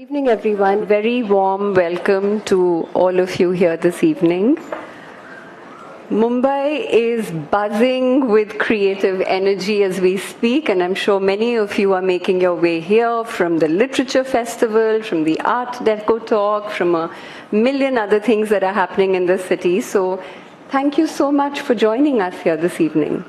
Evening, everyone. Very warm welcome to all of you here this evening. Mumbai is buzzing with creative energy as we speak, and I'm sure many of you are making your way here from the Literature Festival, from the Art Deco Talk, from a million other things that are happening in the city. So thank you so much for joining us here this evening.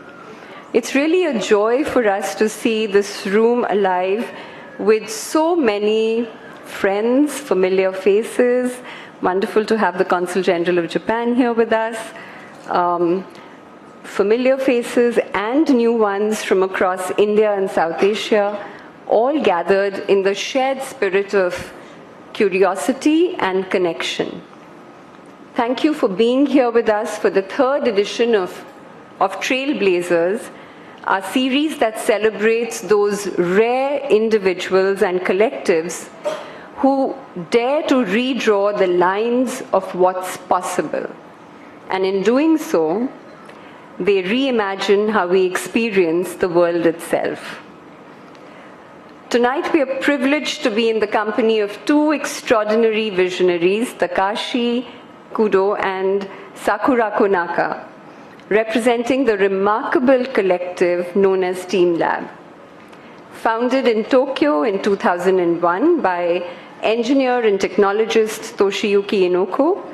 It's really a joy for us to see this room alive with so many friends, familiar faces. Wonderful to have the Consul General of Japan here with us. Familiar faces and new ones from across India and South Asia, all gathered in the shared spirit of curiosity and connection. Thank you for being here with us for the third edition of Trailblazers, our series that celebrates those rare individuals and collectives who dare to redraw the lines of what's possible. And in doing so, they reimagine how we experience the world itself. Tonight we are privileged to be in the company of two extraordinary visionaries, Takashi, Kudo, and Sakurako Naka, representing the remarkable collective known as teamLab. Founded in Tokyo in 2001 by engineer and technologist Toshiyuki Inoko,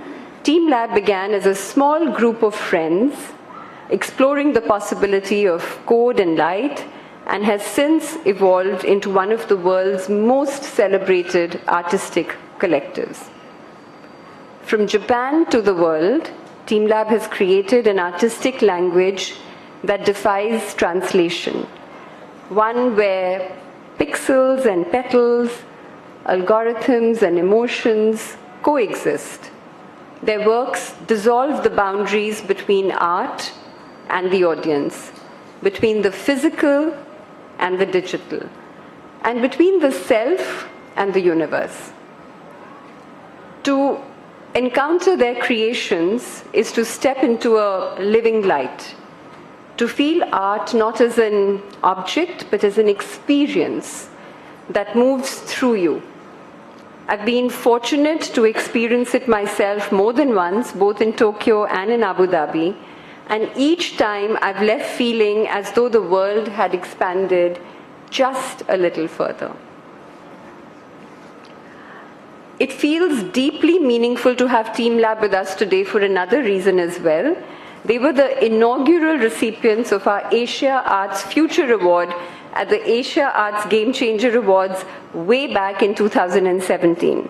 teamLab began as a small group of friends exploring the possibility of code and light, and has since evolved into one of the world's most celebrated artistic collectives. From Japan to the world, teamLab has created an artistic language that defies translation, one where pixels and petals, algorithms and emotions coexist. Their works dissolve the boundaries between art and the audience, between the physical and the digital, and between the self and the universe. To encounter their creations is to step into a living light, to feel art not as an object, but as an experience that moves through you. I've been fortunate to experience it myself more than once, both in Tokyo and in Abu Dhabi, and each time I've left feeling as though the world had expanded just a little further. It feels deeply meaningful to have teamLab with us today for another reason as well. They were the inaugural recipients of our Asia Arts Future Award at the Asia Arts Game Changer Awards way back in 2017.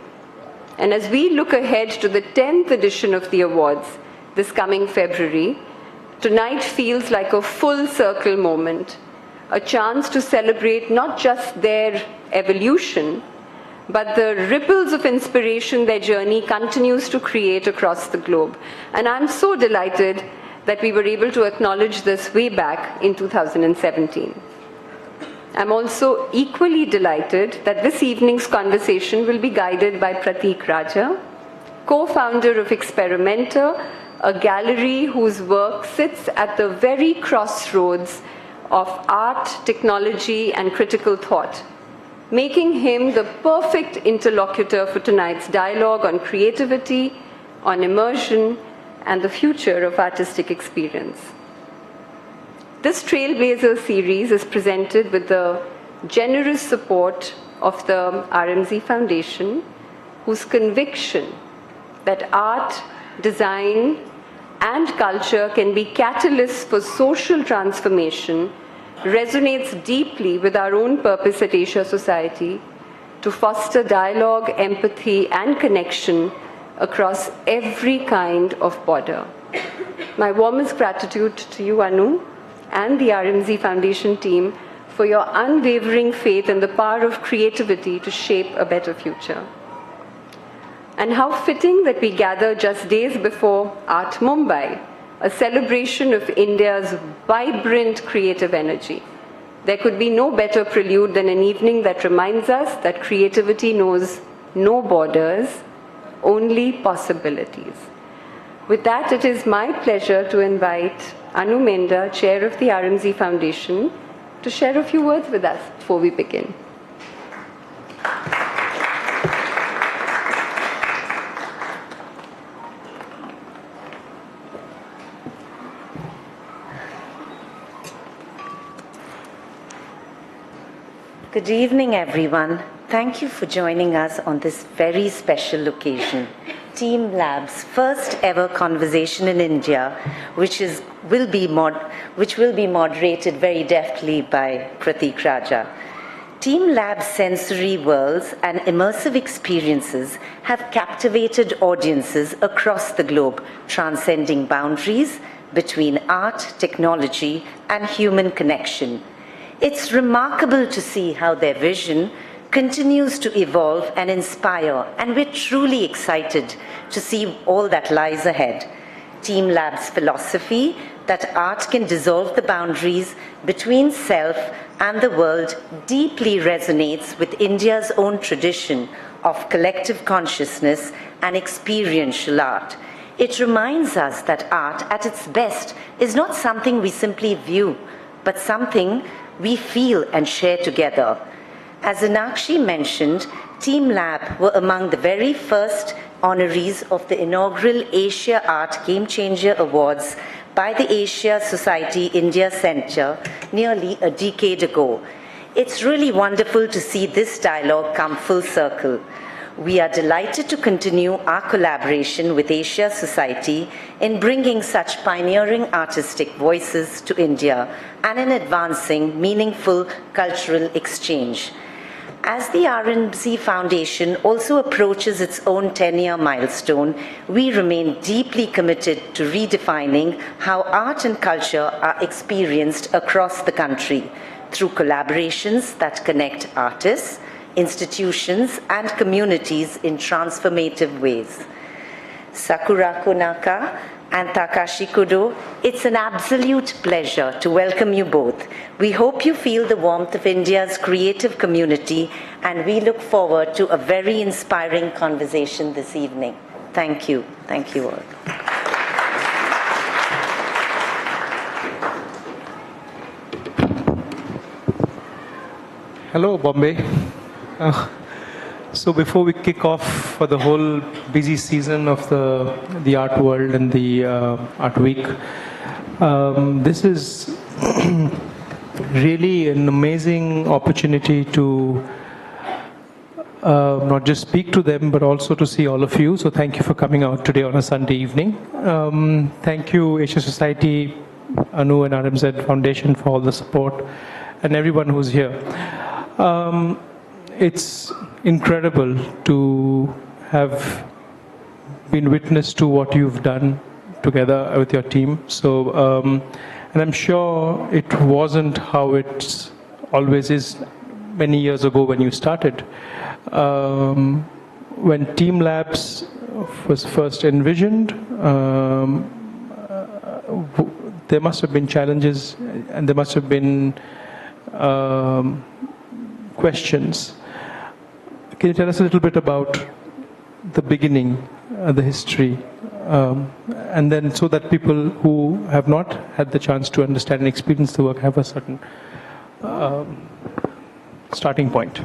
And as we look ahead to the 10th edition of the awards this coming February, tonight feels like a full circle moment, a chance to celebrate not just their evolution, but the ripples of inspiration their journey continues to create across the globe. And I'm so delighted that we were able to acknowledge this way back in 2017. I'm also equally delighted that this evening's conversation will be guided by Prateek Raja, co-founder of Experimenter, a gallery whose work sits at the very crossroads of art, technology, and critical thought, making him the perfect interlocutor for tonight's dialogue on creativity, on immersion, and the future of artistic experience. This Trailblazers series is presented with the generous support of the RMZ Foundation, whose conviction that art, design, and culture can be catalysts for social transformation resonates deeply with our own purpose at Asia Society to foster dialogue, empathy, and connection across every kind of border. My warmest gratitude to you, Anu, and the RMZ Foundation team for your unwavering faith in the power of creativity to shape a better future. And how fitting that we gather just days before Art Mumbai, a celebration of India's vibrant creative energy. There could be no better prelude than an evening that reminds us that creativity knows no borders, only possibilities. With that, it is my pleasure to invite Anu Menda, Chair of the RMZ Foundation, to share a few words with us before we begin. Good evening, everyone. Thank you for joining us on this very special occasion. teamLab's first ever conversation in India, which will be moderated very deftly by Prateek Raja. teamLab's sensory worlds and immersive experiences have captivated audiences across the globe, transcending boundaries between art, technology, and human connection. It's remarkable to see how their vision continues to evolve and inspire, and we're truly excited to see all that lies ahead. teamLab's philosophy that art can dissolve the boundaries between self and the world deeply resonates with India's own tradition of collective consciousness and experiential art. It reminds us that art at its best is not something we simply view, but something we feel and share together. As Inakshi mentioned, teamLab were among the very first honorees of the inaugural Asia Art Game Changer Awards by the Asia Society India Centre nearly a decade ago. It's really wonderful to see this dialogue come full circle. We are delighted to continue our collaboration with Asia Society in bringing such pioneering artistic voices to India and in advancing meaningful cultural exchange. As the RMZ Foundation also approaches its own 10-year milestone, we remain deeply committed to redefining how art and culture are experienced across the country through collaborations that connect artists, institutions, and communities in transformative ways. Sakurako, Naka, and Takashi, Kudo, it's an absolute pleasure to welcome you both. We hope you feel the warmth of India's creative community, and we look forward to a very inspiring conversation this evening. Thank you. Thank you all. Hello, Bombay. So before we kick off for the whole busy season of the art world and the art week, this is really an amazing opportunity to not just speak to them, but also to see all of you. So thank you for coming out today on a Sunday evening. Thank you, Asia Society, Anu and RMZ Foundation for all the support, and everyone who's here. It's incredible to have been witness to what you've done together with your team. So, and I'm sure it wasn't how it always is many years ago when you started. When teamLabs was first envisioned, there must have been challenges and there must have been questions. Can you tell us a little bit about the beginning, the history, and then so that people who have not had the chance to understand and experience the work have a certain starting point?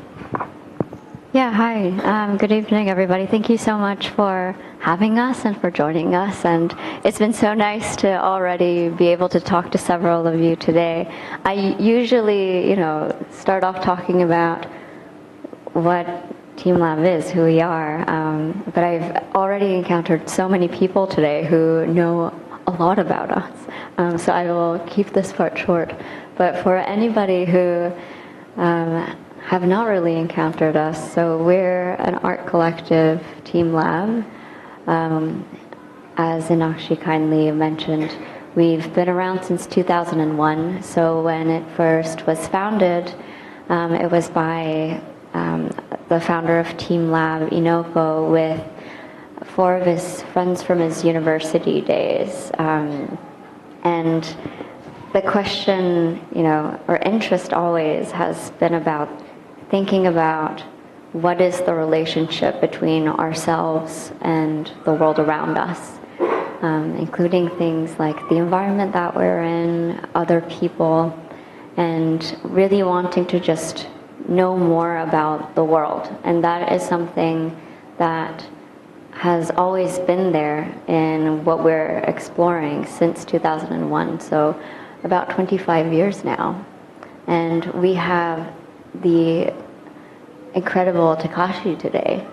Yeah, hi. Good evening, everybody. Thank you so much for having us and for joining us. And it's been so nice to already be able to talk to several of you today. I usually, start off talking about what teamLab is, who we are. But I've already encountered so many people today who know a lot about us. So I will keep this part short. But for anybody who have not really encountered us, so we're an art collective, teamLab. As Inakshi kindly mentioned, we've been around since 2001. So when it first was founded, it was by the founder of teamLab, Inoko, with 4 of his friends from his university days. And the question, or interest always has been about thinking about what is the relationship between ourselves and the world around us, including things like the environment that we're in, other people, and really wanting to just know more about the world. And that is something that has always been there in what we're exploring since 2001, so about 25 years now. And we have the incredible Takashi today.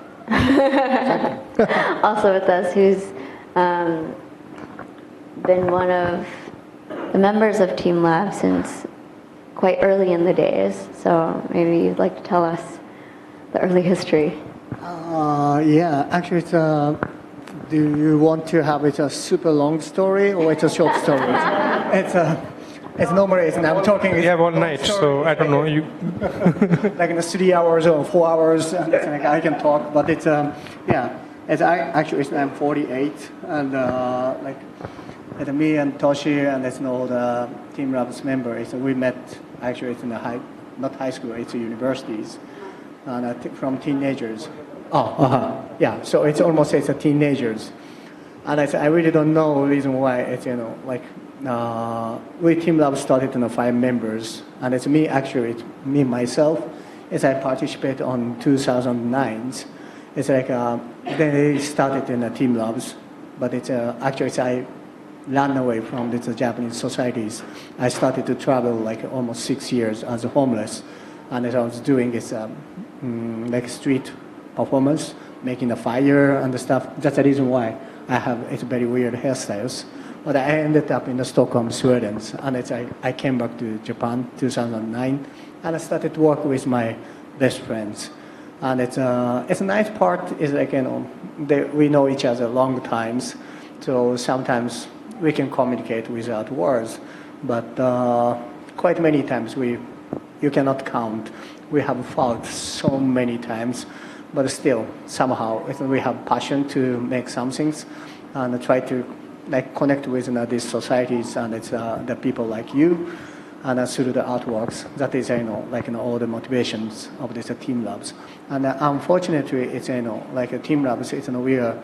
Also with us, who's been one of the members of teamLab since quite early in the days. So maybe you'd like to tell us the early history. Yeah, actually, do you want to have it a super long story or it's a short story? It's normally, I'm talking. We have all night, so I don't know. You like in 3 hours or 4 hours, and it's like I can talk, but it's yeah. I'm 48, and like me and Toshi and the teamLab's members, we met actually it's in the not high school, it's universities, and I think from teenagers. Yeah. So it's almost a teenagers, and I really don't know the reason why it's we teamLab started 5 members, and it's me actually, it's me myself, as I participate on 2009. It's like they started in the teamLabs, but it's actually I ran away from the Japanese societies. I started to travel like almost 6 years as a homeless, and as I was doing is like street performance, making a fire and the stuff. That's the reason why I have it's very weird hairstyles. But I ended up in Stockholm, Sweden, and I came back to Japan 2009, and I started to work with my best friends. And it's a nice part is like we know each other long times, so sometimes we can communicate without words, but quite many times you cannot count. We have fought so many times, but still somehow we have passion to make some things and try to like connect with these societies, and it's the people like you, and through the artworks. That is all the motivations of this teamLabs. And unfortunately, it's like a teamLabs. It's we are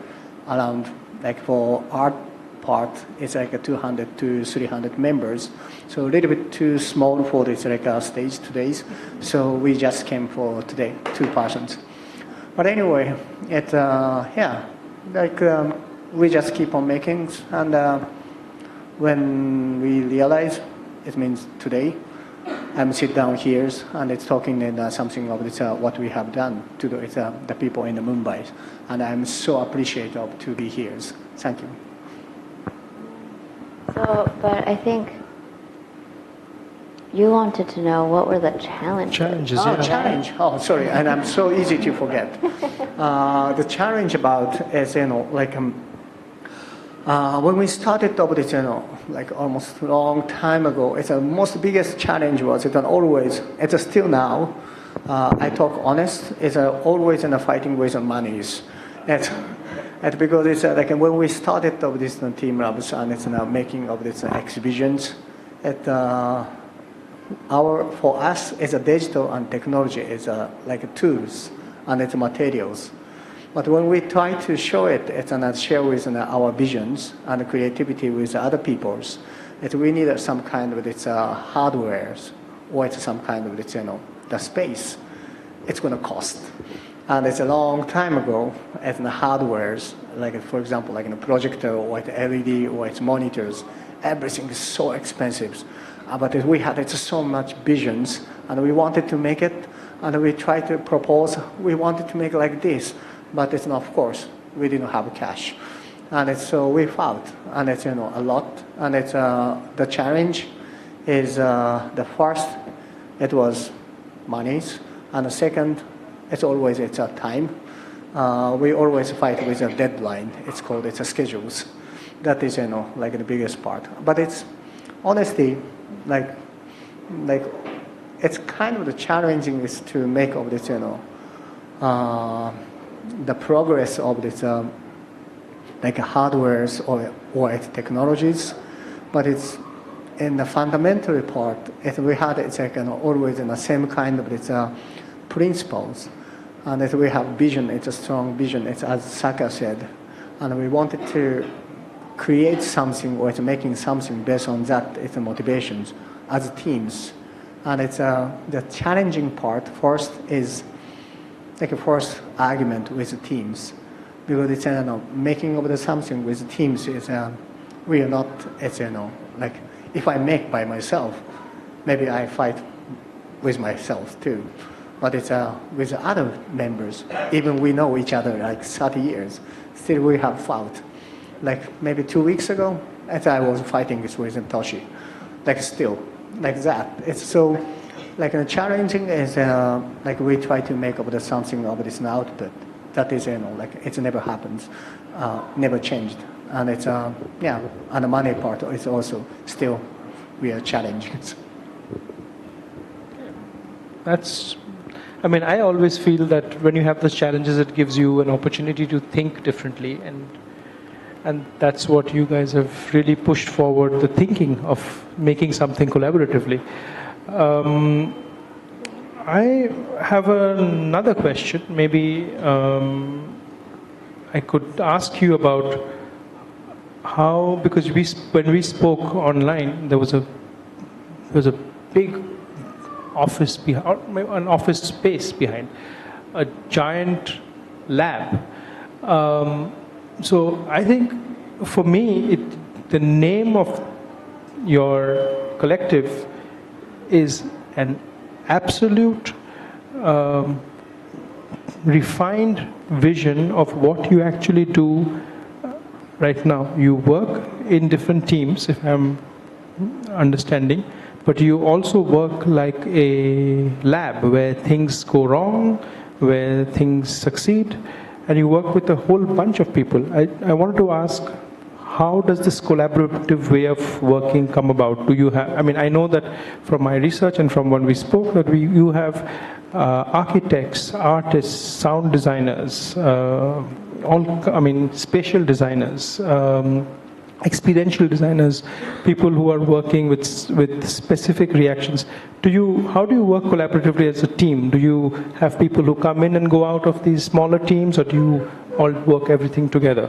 around like for art part, it's like 200 to 300 members. So a little bit too small for this like stage today. So we just came for today 2 persons. But anyway, it we just keep on making, and when we realize, it means today, I'm sit down here and it's talking in something of this, what we have done to the people in the Mumbai, and I'm so appreciative to be here. Thank you. So, but I think you wanted to know what were the challenges. Challenge. Oh, sorry, and I'm so easy to forget. The challenge about is when we started over this, like almost a long time ago, it's the most biggest challenge was it's still now. I talk honest. It's always in a fighting with the monies. It's because it's like when we started of this teamLabs and it's now making of these exhibitions. For us, it's a digital and technology is like tools and it's materials. But when we try to show it, it's share with our visions and creativity with other people's. We need some kind of hardwares or it's some kind of the space. It's going to cost, and it's a long time ago. It's the hardwares, like for example, like a projector or it's LED or it's monitors. Everything is so expensive, but we had so much visions, and we wanted to make it, and we tried to propose. We wanted to make it like this. But it's not, of course, we didn't have cash. And so we fought, and it's, a lot. And it's, the challenge is, the first, it was monies. And the second, it's a time. We always fight with a deadline. It's called, schedules. That is, like the biggest part. But it's, honestly, like, it's kind of the challenging is to make of this, the progress of this like hardwares or its technologies, but it's in the fundamental part. We had it's like always in the same kind of its principles, and that we have vision. It's a strong vision. It's as Saka said, and we wanted to create something or it's making something based on that. It's motivations as teams, and it's the challenging part. First is like a first argument with the teams, because it's making of the something with the teams is we are not. It's like if I make by myself, maybe I fight with myself too. But it's with other members, even we know each other like 30 years, still we have fought. Like maybe 2 weeks ago, as I was fighting with Toshi, like still, like that. It's so, like challenging is like we try to make up something of this output. That is, like it never happens, never changed. And it's, yeah, and the money part is also still real challenges. I always feel that when you have those challenges, it gives you an opportunity to think differently, and that's what you guys have really pushed forward, the thinking of making something collaboratively. I have another question. Maybe I could ask you about how, because when we spoke online, there was a big office behind, an office space behind, a giant lab. So I think for me, the name of your collective is an absolute refined vision of what you actually do right now. You work in different teams, if I'm understanding, but you also work like a lab where things go wrong, where things succeed, and you work with a whole bunch of people. I wanted to ask, how does this collaborative way of working come about? Do you have, I know that from my research and from when we spoke, that you have architects, artists, sound designers, spatial designers, experiential designers, people who are working with specific reactions. How do you work collaboratively as a team? Do you have people who come in and go out of these smaller teams, or do you all work everything together?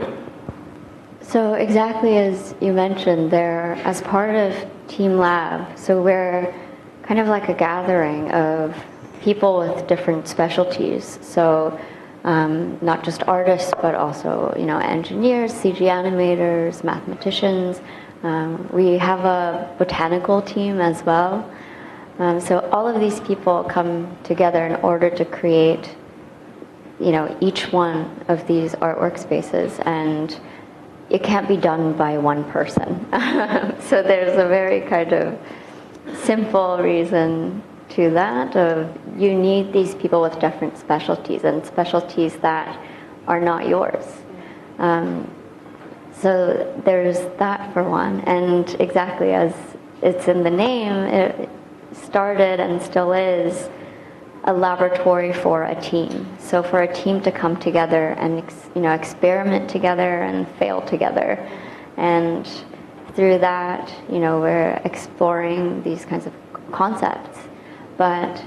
So exactly as you mentioned, they're as part of teamLab. So we're kind of like a gathering of people with different specialties. So not just artists, but also engineers, CG animators, mathematicians. We have a botanical team as well. So all of these people come together in order to create, each one of these artwork spaces, and it can't be done by one person. So there's a very kind of simple reason to that of you need these people with different specialties and specialties that are not yours. So there's that for one, and exactly as it's in the name, it started and still is a laboratory for a team. So for a team to come together and experiment together and fail together, and through that we're exploring these kinds of concepts. But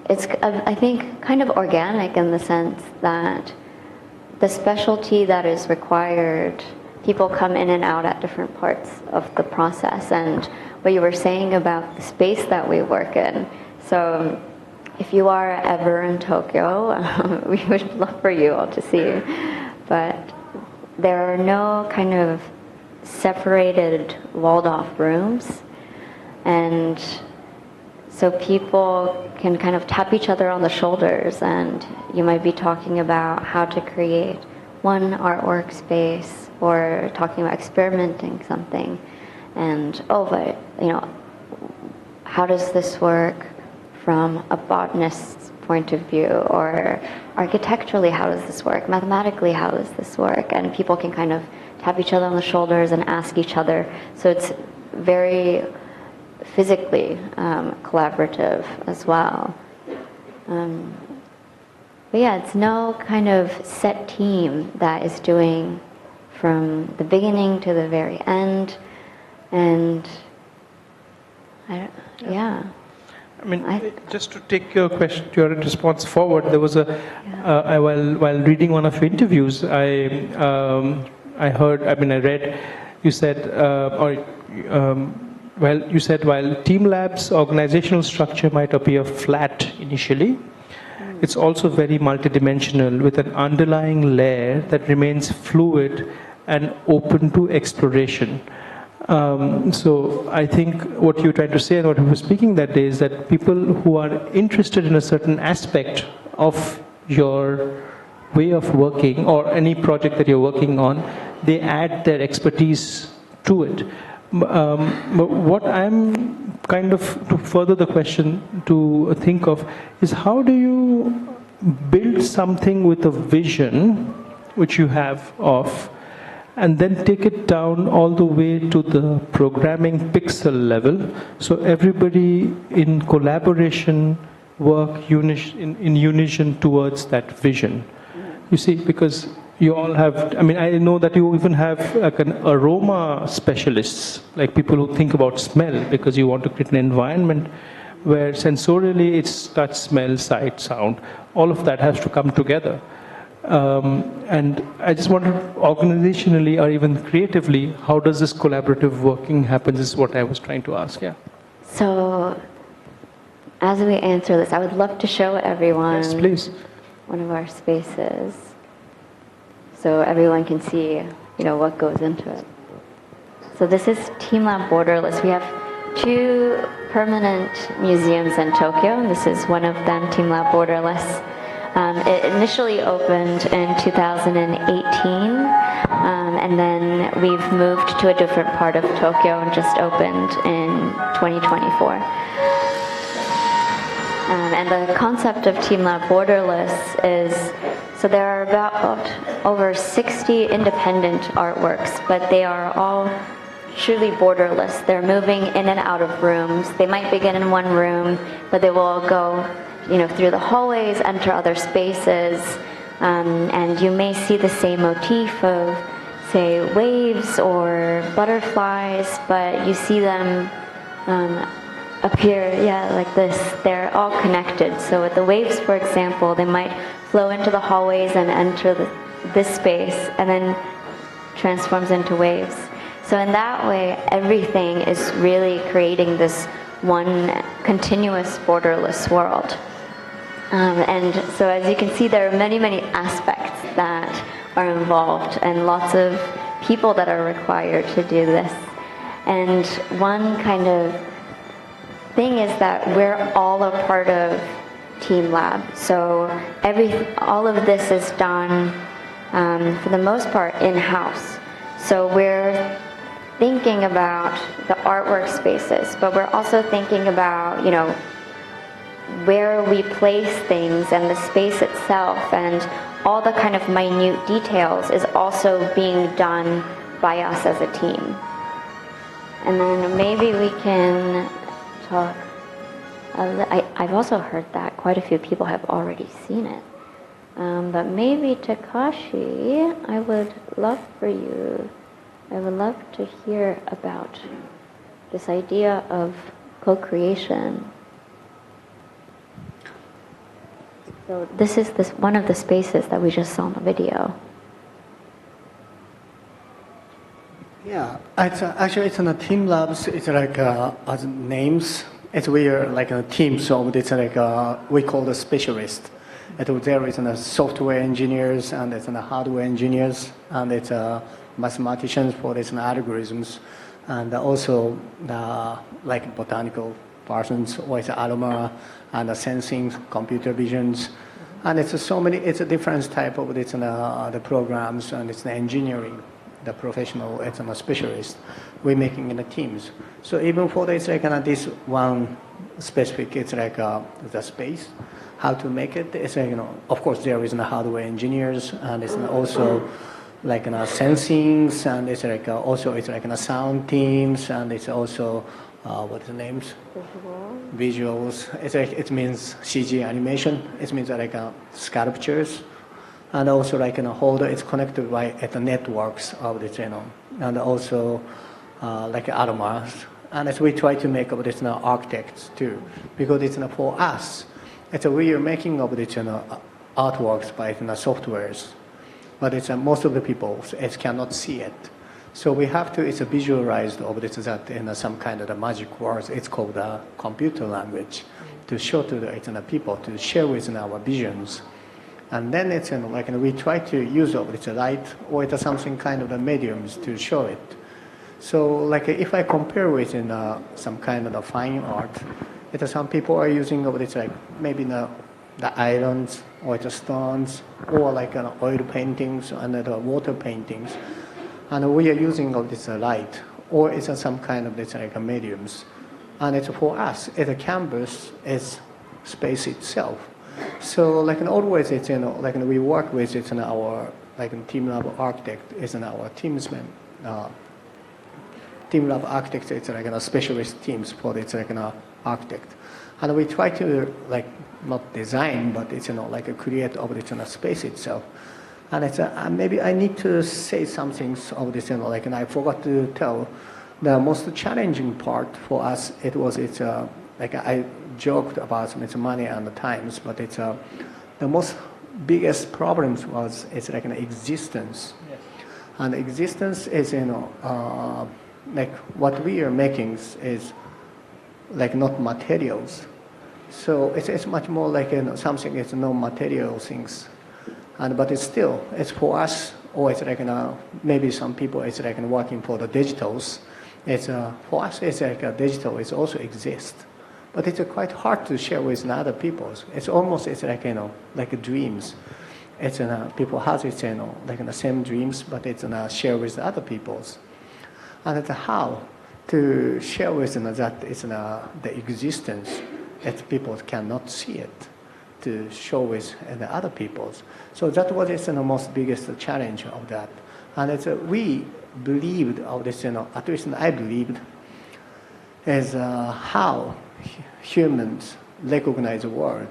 it's, I think, kind of organic in the sense that the specialty that is required, people come in and out at different parts of the process. And what you were saying about the space that we work in, so if you are ever in Tokyo, we would love for you all to see. But there are no kind of separated, walled-off rooms. And so people can kind of tap each other on the shoulders, and you might be talking about how to create one artwork space or talking about experimenting something. And, but, how does this work from a botanist's point of view? Or architecturally, how does this work? Mathematically, how does this work? And people can kind of tap each other on the shoulders and ask each other. So it's very physically collaborative as well. But yeah, it's no kind of set team that is doing from the beginning to the very end. And just to take your question, your response forward, there was while reading one of your interviews, I read, you said, you said while teamLab's organizational structure might appear flat initially, it's also very multidimensional with an underlying layer that remains fluid and open to exploration. So I think what you're trying to say and what we were speaking that day is that people who are interested in a certain aspect of your way of working or any project that you're working on, they add their expertise to it. But what I'm kind of, to further the question to think of, is how do you build something with a vision, which you have of, and then take it down all the way to the programming pixel level, so everybody in collaboration work in unison towards that vision. You see, because you all have, I mean, I know that you even have like an aroma specialists, like people who think about smell, because you want to create an environment where sensorially it's touch, smell, sight, sound. All of that has to come together. And I just wondered, organizationally or even creatively, how does this collaborative working happen? This is what I was trying to ask, yeah. So, as we answer this, I would love to show everyone Yes, please. one of our spaces, so everyone can see, what goes into it. So this is teamLab Borderless. We have 2 permanent museums in Tokyo. This is one of them, teamLab Borderless. It initially opened in 2018, and then we've moved to a different part of Tokyo and just opened in 2024. And the concept of teamLab Borderless is, so there are about over 60 independent artworks, but they are all truly borderless. They're moving in and out of rooms. They might begin in one room, but they will go through the hallways, enter other spaces, and you may see the same motif of, say, waves or butterflies, but you see them appear, like this. They're all connected. So with the waves, for example, they might flow into the hallways and enter this space, and then transforms into waves. So in that way, everything is really creating this one continuous borderless world. And so as you can see, there are many, many aspects that are involved and lots of people that are required to do this. And one kind of thing is that we're all a part of teamLab. So all of this is done, for the most part, in-house. So we're thinking about the artwork spaces, but we're also thinking about, where we place things and the space itself, and all the kind of minute details is also being done by us as a team. And then maybe we can talk. I've also heard that quite a few people have already seen it. But maybe Takashi, I would love to hear about this idea of co-creation. So this is one of the spaces that we just saw in the video. Yeah, actually it's in the teamLabs. It's like as names. We are like a team, so it's like we call the specialist. There is software engineers, and it's hardware engineers, and it's mathematicians for this algorithms, and also like botanical persons, or it's aroma and sensing, computer visions, and it's so many. It's a different type of the programs, and it's the engineering, the professional, it's a specialist. We're making in the teams. So even for this this one specific, it's like the space, how to make it. It's of course there is hardware engineers, and it's also like sensings, and it's like also it's like sound teams, and it's also what's the names? Visuals. It's like, it means CG animation. It means like sculptures, and also like holder. It's connected by the networks of the channel, and also like aromas. And as we try to make of this architects too, because it's for us. We are making of the artworks by softwares, but most of the people cannot see it. So we have to visualize that in some kind of magic words. It's called computer language, to show to the people, to share with our visions. And then we try to use light or something kind of the mediums to show it. So like if I compare with some kind of the fine art, some people are using of this like maybe the islands or the stones or like oil paintings and the water paintings, and we are using of this light or it's some kind of this like mediums, and it's for us the canvas is space itself. So like always it's like we work with it's our like teamLab architect is our teamsman. teamLab architect it's like specialist teams for it's like an architect, and we try to like not design but it's like create of the space itself. And it's maybe I need to say some things of this like, and I forgot to tell the most challenging part for us. It was like I joked about it's money and the times, but it's the most biggest problems was it's like an existence. Yes. And existence is like what we are making is like not materials. So it's much more like something it's no material things, but it's still it's for us, or it's like maybe some people it's like working for the digitals. It's for us it's like a digital. It also exists, but it's quite hard to share with other people. It's almost it's like like dreams. It's people has it's like the same dreams, but it's share with other people's, and it's how to share with that is the existence that people cannot see it, to show with the other people's. So that was the most biggest challenge of that. And we believed of this, at least I believed, is how humans recognize the world.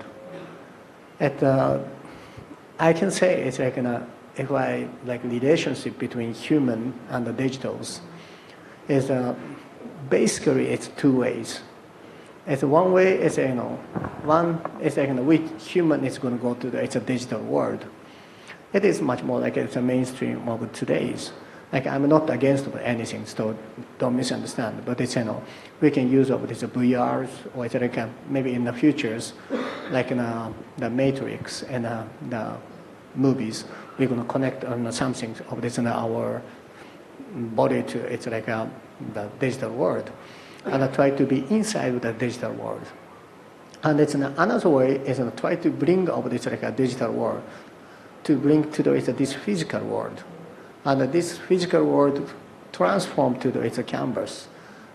I can say it's like if I like relationship between human and the digitals is basically it's two ways. It's one way is one is like which human is going to go to it's a digital world. It is much more like it's a mainstream of today's. Like I'm not against anything, so don't misunderstand. But it's we can use of this VRs or it's like maybe in the futures, like in the Matrix and the movies, we're going to connect on something of this in our body to it's like the digital world. And I try to be inside of the digital world. And it's another way is try to bring over this like a digital world to bring to this physical world. And this physical world transform to it's a canvas.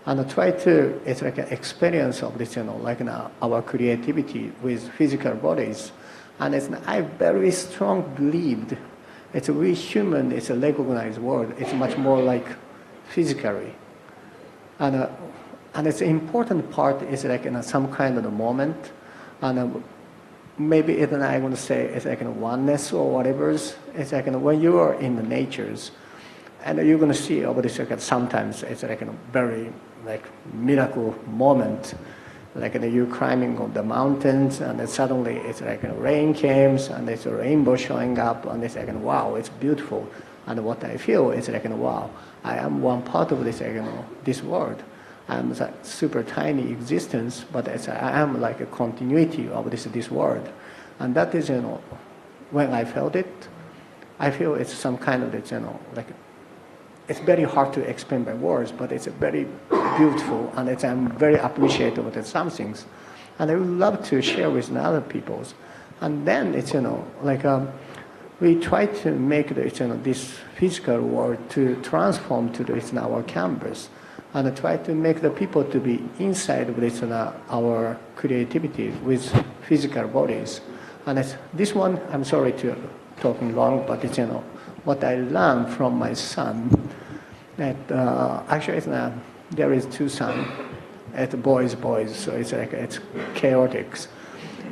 And I try to it's like an experience of this like our creativity with physical bodies. And I very strong believed it's we human it's a recognized world. It's much more like physically. And it's an important part is like some kind of a moment, and maybe it's I'm going to say it's like oneness or whatever. It's like when you are in the natures, and you're going to see over this like sometimes it's like a very like miracle moment, like you climbing on the mountains, and then suddenly it's like rain comes, and there's a rainbow showing up, and it's like wow, it's beautiful. And what I feel is like wow, I am one part of this this world. I'm a super tiny existence, but I am like a continuity of this world. And that is, when I felt it, I feel it's some kind of, like, it's very hard to explain by words, but it's very beautiful, and I'm very appreciative of some things. And I would love to share with other people's. And then it's, like, we try to make this physical world to transform to our canvas. And try to make the people to be inside of this our creativity with physical bodies. And this one, I'm sorry to talking long, but it's what I learned from my son. That actually there is two sons, boys, so it's like it's chaotic.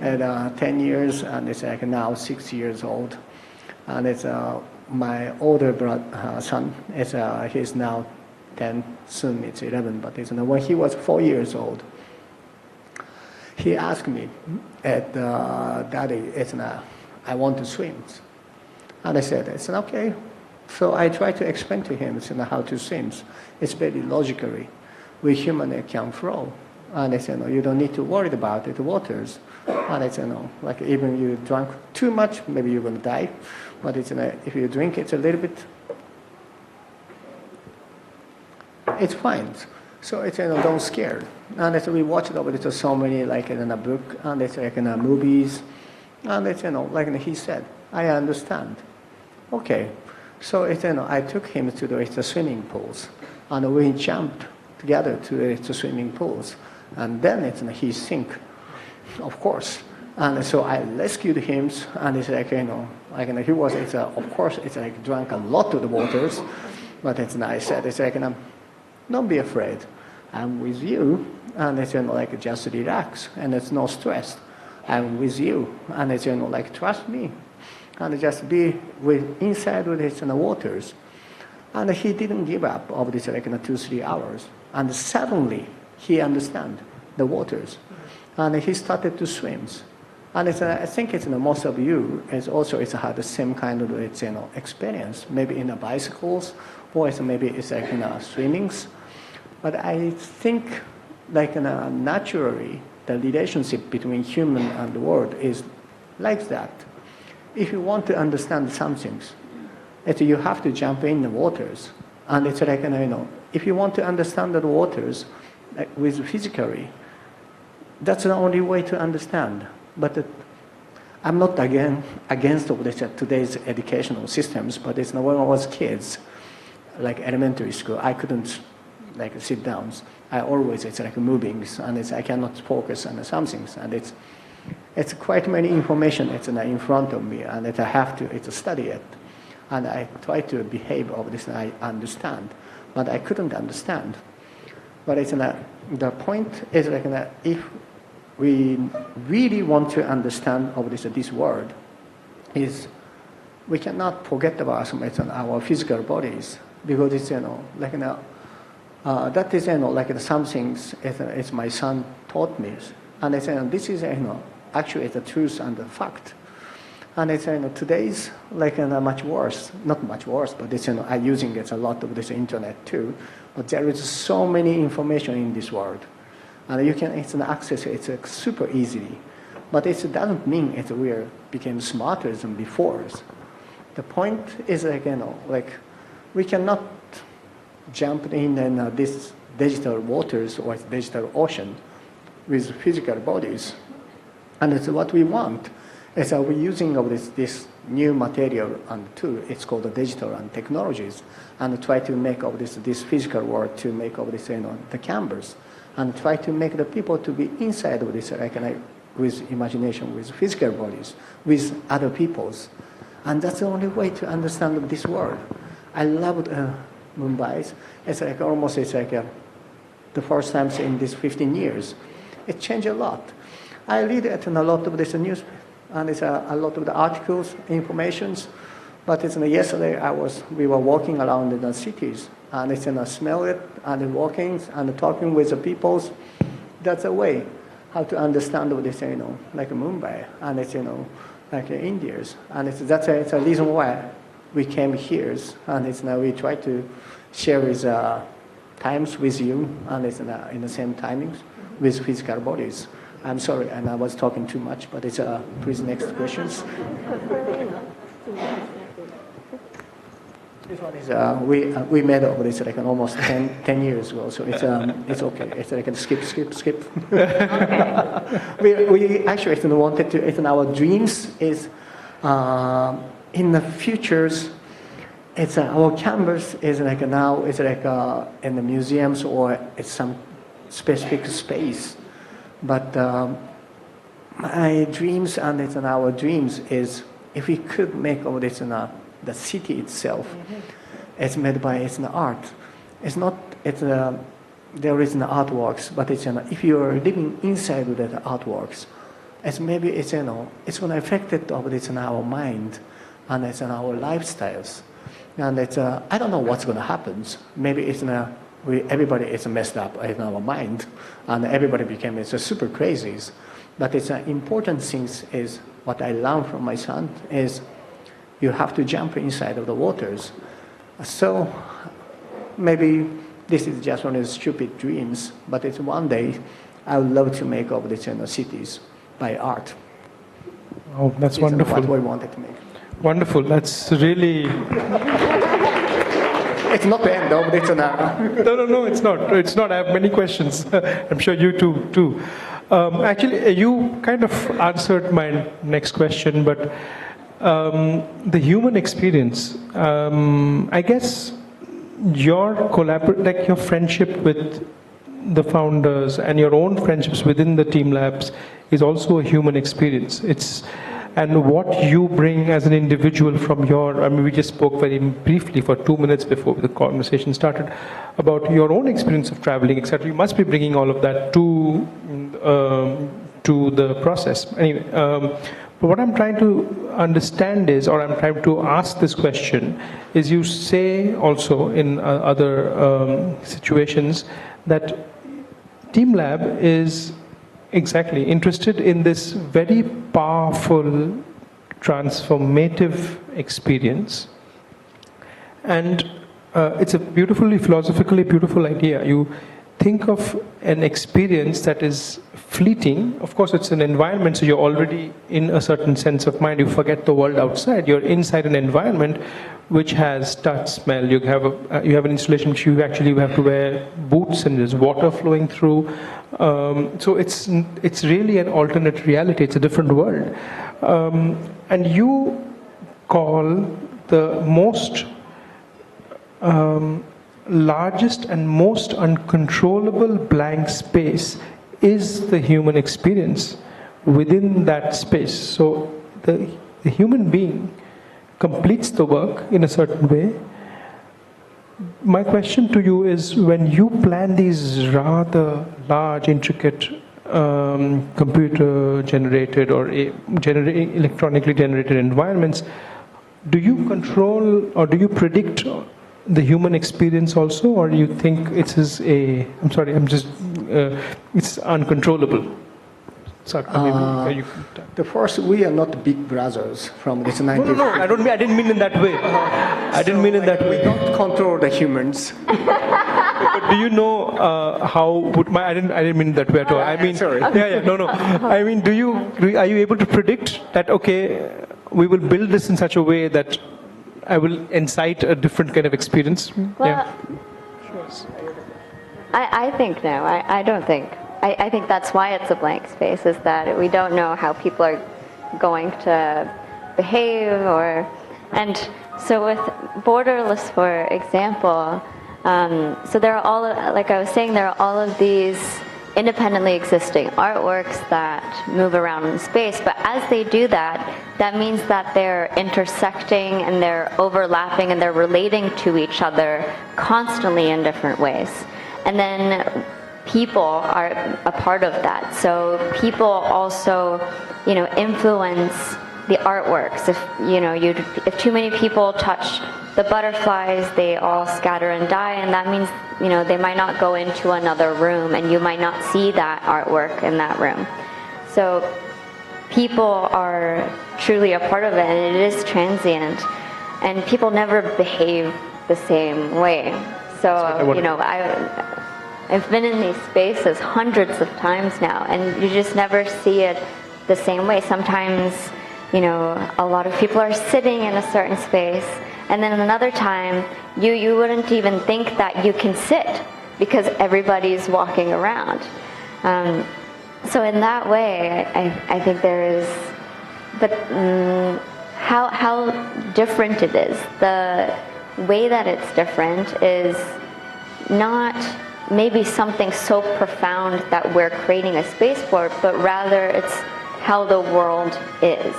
At 10 years, and it's like now 6 years old, and it's my older son. He's now 10, soon it's 11, but when he was 4 years old, he asked me, Daddy, I want to swim. And I said, it's okay. So I tried to explain to him how to swim. It's very logically. We humans can flow. And I said, no, you don't need to worry about it, the waters. And I said, no, like even you drink too much, maybe you're going to die. But if you drink, it's a little bit. it's fine. So it's, don't scare. And it's, we watched over it so many, like in a book, and it's like in movies, and it's, like he said, I understand. Okay. So it's, I took him to the swimming pools, and we jumped together to the swimming pools, and then it's, he sink, of course. And so I rescued him, and it's like, he was, it's, of course, it's like drank a lot of the waters, but it's nice. It's like, don't be afraid. I'm with you, and it's, like, just relax, and it's no stress. I'm with you, and it's, like, trust me, and just be inside with it in the waters. And he didn't give up over this, like, 2-3 hours. And suddenly, he understand the waters, and he started to swim. And it's, I think it's, most of you is also it's had the same kind of experience, maybe in the bicycles, or it's, maybe it's like swimmings. But I think like naturally the relationship between human and the world is like that. If you want to understand some things, you have to jump in the waters, and it's like if you want to understand the waters with physically, that's the only way to understand. But I'm not against today's educational systems, but it's when I was kids, like elementary school, I couldn't like sit down. I always, it's like moving, and I cannot focus on some things, and it's quite many information in front of me, and I have to study it, and I try to behave of this, and I understand, but I couldn't understand. But it's the point is like if we really want to understand of this world, is we cannot forget about our physical bodies, because it's like that is like some things it's my son taught me, and it's this is actually it's the truth and the fact, and it's today's like much worse, not much worse, but it's I'm using it a lot of this internet too, but there is so many information in this world. And you can access it super easily, but it doesn't mean we became smarter than before. The point is like we cannot jump in this digital waters or digital ocean with physical bodies, and it's what we want. It's we're using of this new material and tool. It's called the digital and technologies, and try to make of this physical world to make of this the canvas. And try to make the people to be inside of this, with imagination, with physical bodies, with other peoples. And that's the only way to understand this world. I loved Mumbai. It's like almost, the first time in these 15 years. It changed a lot. I read it in a lot of this news, and it's a lot of the articles, informations. But it's yesterday we were walking around in the cities, and it's smell it, and walking and talking with the peoples. That's a way how to understand this, like Mumbai, and it's like Indians, and it's a reason why we came here, and it's now we try to share with times with you, and it's in the same timings with physical bodies. I'm sorry, and I was talking too much, but it's please next questions. This one is we made over this like almost 10 years ago, so it's okay. It's like a skip. we actually wanted to. It's in our dreams is in the futures. It's our canvas is like now. It's like in the museums or it's some specific space, but my dreams and it's in our dreams is if we could make all this in the city itself, it's made by an art. It's not. There is an artworks, but it's if you are living inside of that artworks, it's maybe it's it's going to affect it of this in our mind, and it's in our lifestyles, and it's I don't know what's going to happen. Maybe it's everybody is messed up in our mind, and everybody became super crazies. But it's important things is what I learned from my son is. You have to jump inside of the waters. So maybe this is just one of the stupid dreams, but it's one day I would love to make of this cities by art. Oh, that's wonderful. What we wanted to make. Wonderful. That's really it's not the end of it. No, it's not. It's not. I have many questions. I'm sure you too. Actually, you kind of answered my next question, but the human experience, I guess your your friendship with the founders and your own friendships within the teamLabs is also a human experience. And what you bring as an individual from we just spoke very briefly for 2 minutes before the conversation started about your own experience of traveling, etc. You must be bringing all of that to the process. Anyway, but what I'm trying to understand is, or I'm trying to ask this question, is you say also in other situations that teamLab is exactly interested in this very powerful, transformative experience. And it's a philosophically beautiful idea. You think of an experience that is fleeting. Of course, it's an environment, so you're already in a certain sense of mind. You forget the world outside. You're inside an environment which has touch, smell. You have an installation which you actually have to wear boots, and there's water flowing through. So it's really an alternate reality. It's a different world. And you call the most largest and most uncontrollable blank space is the human experience within that space. So the human being completes the work in a certain way. My question to you is, when you plan these rather large, intricate computer-generated or electronically generated environments, do you control or do you predict the human experience also, or you think it's uncontrollable? The first, we are not big brothers from this 90s. No, I didn't mean in that way. We don't control the humans. But do you know I didn't mean that way at all. I mean, sorry. No. I mean, are you able to predict that, okay, we will build this in such a way that I will incite a different kind of experience? Well, I think no. I don't think. I think that's why it's a blank space, is that we don't know how people are going to behave, and so with Borderless, for example, so there are like I was saying, there are all of these independently existing artworks that move around in space, but as they do that, that means that they're intersecting and they're overlapping and they're relating to each other constantly in different ways. And then people are a part of that. So people also, influence the artworks. If too many people touch the butterflies, they all scatter and die, and that means, they might not go into another room, and you might not see that artwork in that room. So people are truly a part of it, and it is transient, and people never behave the same way. So, I've been in these spaces hundreds of times now, and you just never see it the same way. Sometimes, a lot of people are sitting in a certain space, and then another time, you wouldn't even think that you can sit because everybody's walking around. So in that way, I think there is, but how different it is. The way that it's different is not maybe something so profound that we're creating a space for, but rather it's how the world is.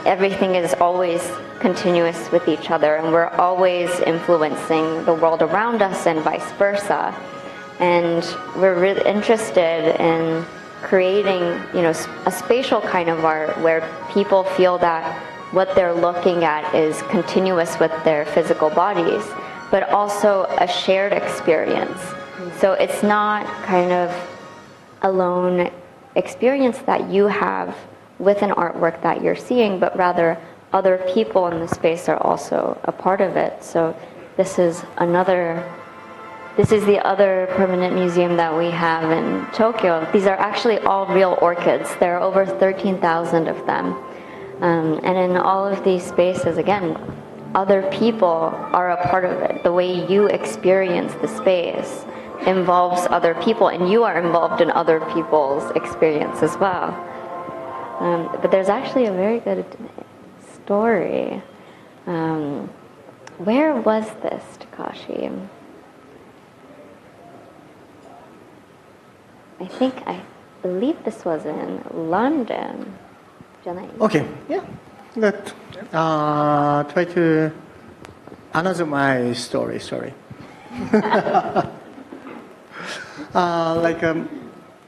Everything is always continuous with each other, and we're always influencing the world around us and vice versa. And we're really interested in creating, a spatial kind of art where people feel that what they're looking at is continuous with their physical bodies, but also a shared experience. So it's not kind of a lone experience that you have with an artwork that you're seeing, but rather other people in the space are also a part of it. So this is the other permanent museum that we have in Tokyo. These are actually all real orchids. There are over 13,000 of them. And in all of these spaces, again, other people are a part of it. The way you experience the space involves other people, and you are involved in other people's experience as well. But there's actually a very good story. Where was this, Takashi? I believe this was in London. Okay, yeah, good. Try to another my story. Sorry.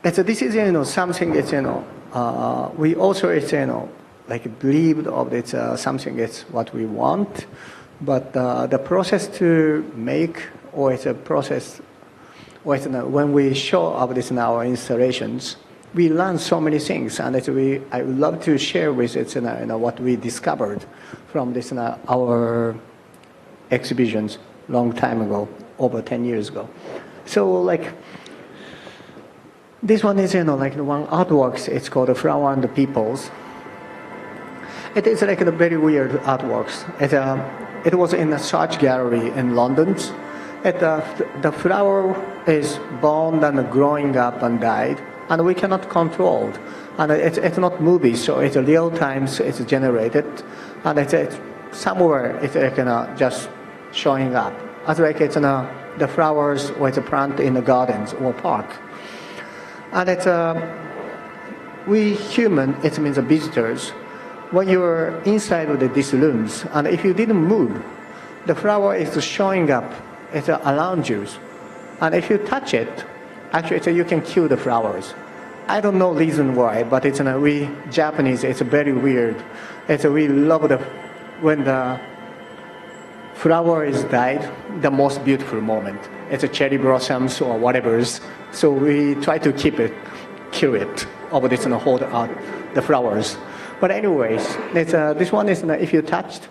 This is something it's we also it's believed of it's something it's what we want, but the process to make or it's a process or it's, when we show up this in our installations, we learn so many things, and I would love to share with it what we discovered from this our exhibitions long time ago, over 10 years ago. So this one is one artworks. It's called "The Flower and the Peoples." It is a very weird artworks. It was in a Church Gallery in London. The flower is born and growing up and died, and we cannot control it. And it's not movie, so it's real time. So it's generated, and it's somewhere it's just showing up. As it's the flowers or it's a plant in the gardens or park. And it's we human, it means the visitors, when you're inside of these rooms, and if you didn't move, the flower is showing up, it's around you. And if you touch it, actually you can kill the flowers. I don't know reason why, but it's we Japanese, it's very weird. We love when the flower is died, the most beautiful moment. It's a cherry blossoms or whatever's. So we try to kill it over this and hold out the flowers. But anyways, this one is if you touched,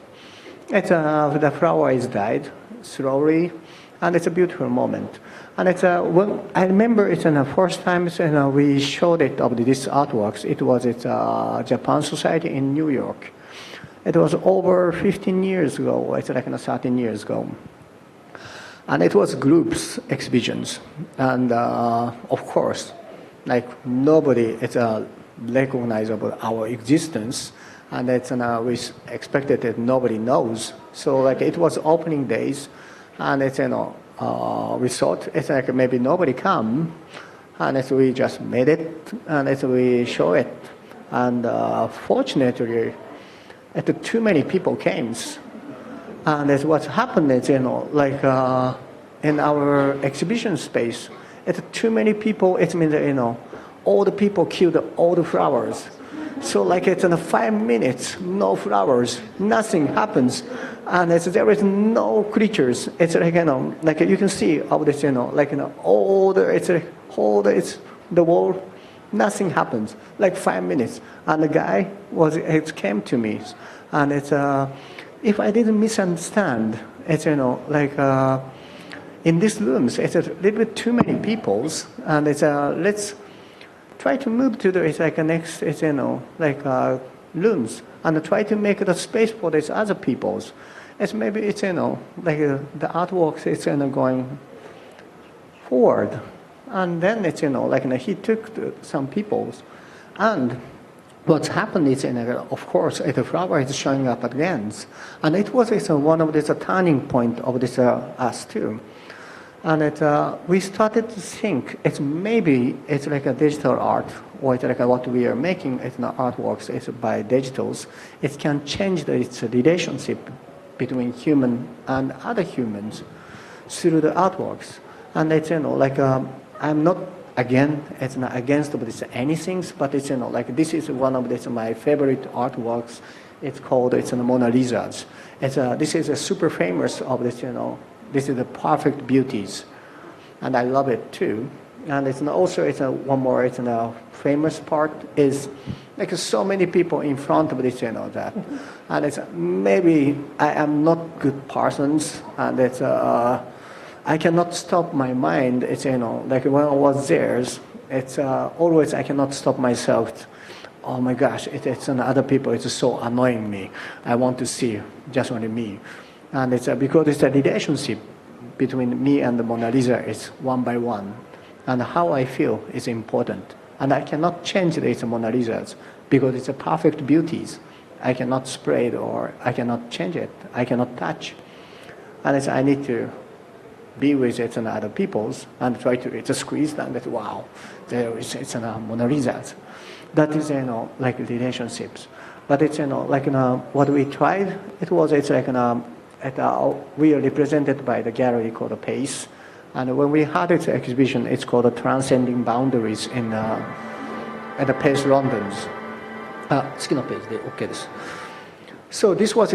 the flower is died slowly, and it's a beautiful moment. And when I remember it's the first time we showed it of this artworks. It was at Japan Society in New York. It was over 15 years ago. It's 13 years ago. And it was groups exhibitions, and of course, nobody recognizable our existence, and we expected that nobody knows. So it was opening days, and we thought it's maybe nobody come, and we just made it, and we show it, and fortunately, too many people came. And that's what happened is, in our exhibition space, it's too many people, it means, all the people killed all the flowers. So it's in 5 minutes, no flowers, nothing happens. And there is no creatures. It's you can see all this, all the wall, nothing happens, 5 minutes. And the guy came to me, and if I didn't misunderstand, it's in these rooms, it's a little bit too many peoples, and let's try to move to the next, rooms, and try to make the space for these other peoples. Maybe the artworks is going forward, and then he took some peoples, and what's happened is, of course, the flower is showing up again. And it was one of the turning point of this us too. And we started to think maybe it's a digital art, or it's what we are making, it's not artworks, it's by digitals. It can change its relationship between human and other humans through the artworks. And it's, I'm not, again, it's not against anything, but it's, this is one of my favorite artworks. It's called, the Mona Lisa's. This is a super famous of this, this is the perfect beauties. And I love it too. And it's also, one more, famous part is, so many people in front of this, that. And it's, maybe I am not good persons, and it's, I cannot stop my mind. It's, when I was there, it's always I cannot stop myself oh my gosh, it's other people, it's so annoying me. I want to see just only me. And it's because it's a relationship between me and the Mona Lisa is one by one. And how I feel is important. And I cannot change these Mona Lisas because it's a perfect beauties. I cannot spray it or I cannot change it. I cannot touch. And I need to be with it and other people's and try to squeeze them that, wow, there is it's Mona Lisas. That is, like relationships. But it's, like what we tried, it's like, we are represented by the gallery called Pace. And when we had this exhibition, it's called Transcending Boundaries at the Pace London's. 好きなページで OK です。So this was,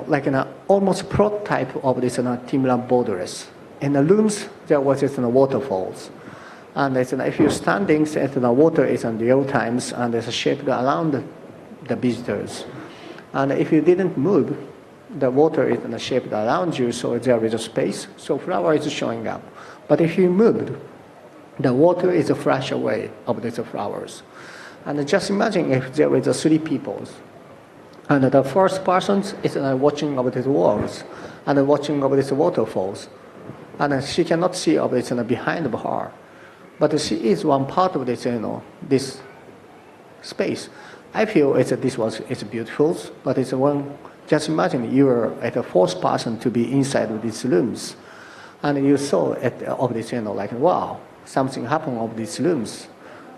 like an almost prototype of this teamLab borderless. In the rooms, there was waterfalls. And if you're standing, the water is in real times and it's shaped around the visitors. And if you didn't move, the water is shaped around you, so there is a space, so flower is showing up. But if you moved, the water is a flash away of these flowers. And just imagine if there is 3 people. And the first person is watching over these walls and watching over these waterfalls. And she cannot see of this behind of her. But she is one part of this, this space. I feel it's beautiful, but it's one, just imagine you are at the 4th person to be inside of these rooms. And you saw of this, like, wow, something happened of these rooms.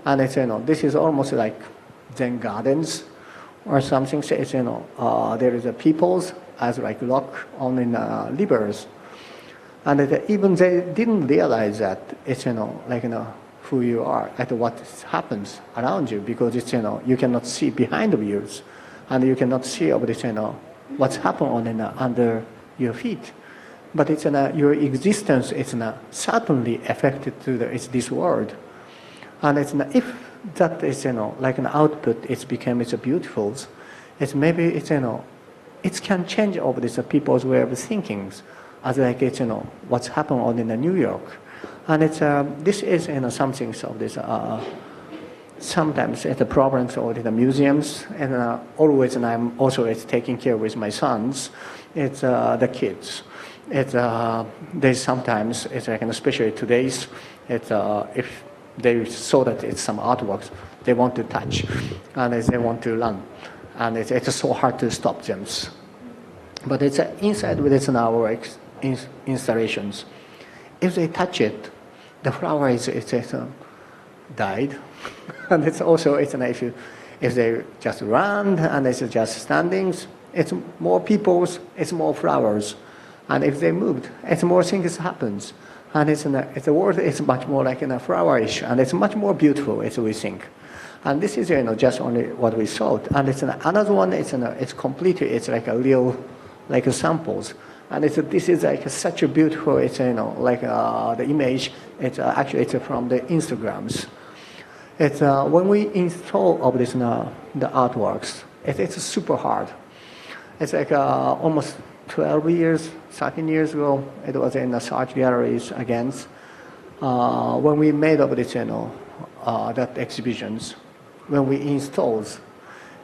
And it's, this is almost like Zen gardens or something. So it's, there is a peoples as like rock on in rivers. And even they didn't realize that it's, like, who you are, at what happens around you, because it's, you cannot see behind of you, and you cannot see of this, what's happening under your feet. But it's, your existence is certainly affected to this world. And it's, if that is, like an output, it's beautiful, it's maybe, it's, it can change over this people's way of thinking, as like it's, what's happening in New York. And it's, this is, something of this, sometimes it's a problem of the museums, and always, and I'm also taking care with my sons, it's the kids. It's, they sometimes, it's like, especially today's, it's, if they saw that it's some artworks, they want to touch, and they want to run. And it's so hard to stop them. But it's inside within our installations. If they touch it, the flower is died. And it's also, it's if they just run and it's just standing, it's more peoples, it's more flowers. And if they moved, it's more things happens. And it's the world is much more like in a flowerish, and it's much more beautiful, as we think. And this is, just only what we thought. And it's another one, it's completely, it's like a real, like a samples. And this is like such a beautiful, it's, like the image, it's actually, it's from the Instagrams. It's when we install of this, the artworks, it's super hard. It's like almost 12 years, 13 years ago, it was in the art galleries against, when we made of this, that exhibitions, when we installed,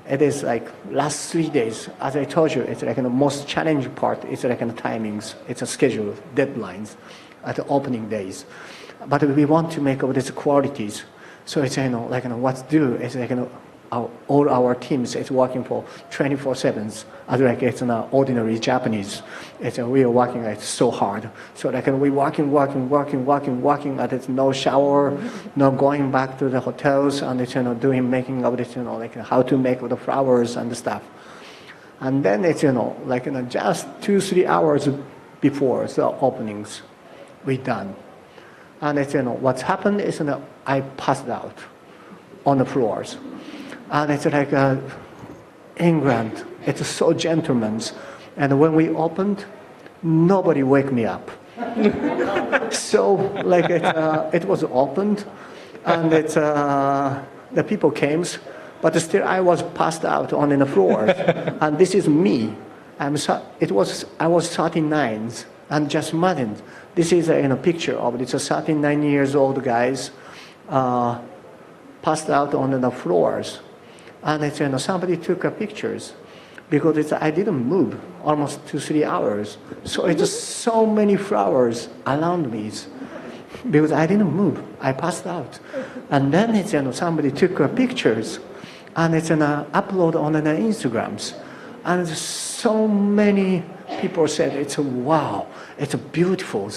it is like last 3 days. As I told you, it's like the most challenging part. It's like the timings. It's a schedule, deadlines at the opening days. But we want to make all these qualities. So it's, like, what to do. It's like, all our teams is working for 24/7. As like it's an ordinary Japanese. It's we are working like so hard. So like we working, and it's no shower, no going back to the hotels, and it's making of this, like how to make the flowers and the stuff. And then it's like just 2-3 hours before the openings, we done. And it's what's happened is I passed out on the floors. And it's like England, it's so gentleman's. And when we opened, nobody wake me up. So like it was opened, and it's the people came, but still I was passed out on the floor. And this is me. I was 39, and just imagine, this is a picture of this 39 years old guys passed out on the floors. and it's, somebody took pictures because I didn't move almost 2-3 hours. So it's so many flowers around me because I didn't move. I passed out. And then it's, somebody took pictures and it's upload on the Instagrams. And so many people said, it's wow, it's beautiful.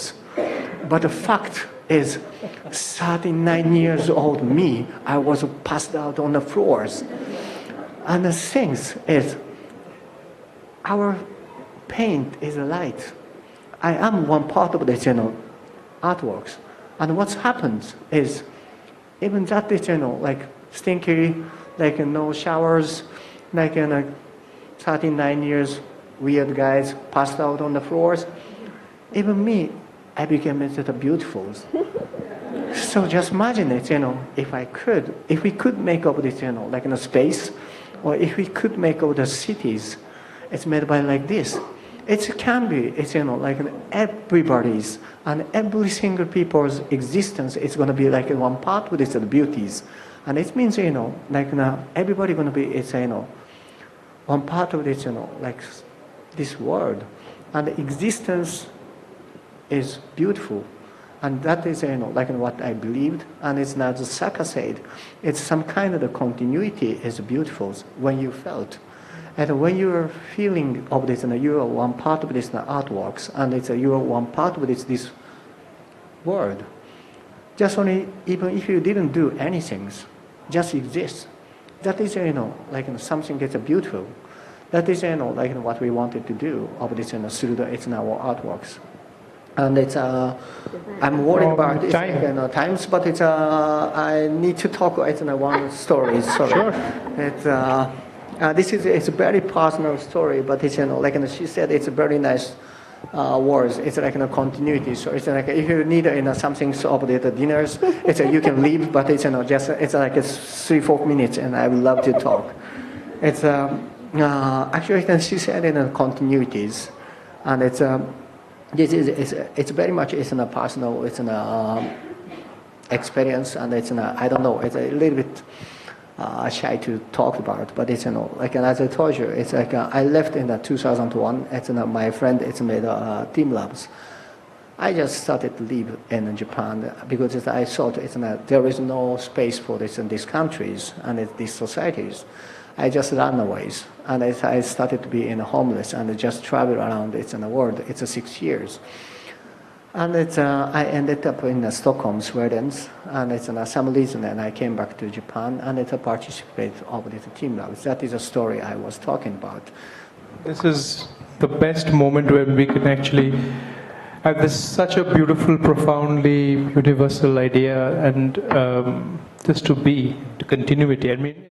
But the fact is, 39 years old me, I was passed out on the floors. And the thing is, our paint is light. I am one part of this, artworks. And what's happened is, even that is, like stinky, like no showers, like 39 years, weird guys passed out on the floors. Even me, I became beautiful. So just imagine it, if we could make up this, like in a space, or if we could make up the cities, it's made by like this. It can be, it's, like everybody's, and every single people's existence is going to be like one part with its beauties. And it means, like everybody going to be, it's, one part of this, like this world. And the existence is beautiful. And that is, like what I believed. And it's not the Saka said. It's some kind of the continuity is beautiful when you felt. And when you're feeling of this, you are one part of this artworks, and it's you are one part of this world. Just only, even if you didn't do anything, just exist. That is, like something that's beautiful. That is, like what we wanted to do of this, through it's in our artworks. And it's, I'm worried about this times, but it's, I need to talk. It's one story. Sorry. Sure. It's, it's a very personal story, but it's, like she said, it's a very nice words. It's like a continuity. So it's like if you need something of the dinners, it's you can leave, but it's just it's like 3-4 minutes, and I would love to talk. It's actually she said in continuities, and it's this is it's very much it's a personal experience, and it's I don't know, it's a little bit shy to talk about, but it's like as I told you, it's like I left in 2001. It's my friend. It's made teamLabs. I just started to live in Japan because I thought there is no space for this in these countries and these societies. I just ran away, and I started to be homeless and just travel around. It's in the world. It's 6 years. And it's, I ended up in Stockholm, Sweden, and it's some reason, and I came back to Japan, and it's a participate of this teamLab. That is a story I was talking about. This is the best moment when we can actually have this such a beautiful, profoundly universal idea, and just to be the continuity. I mean.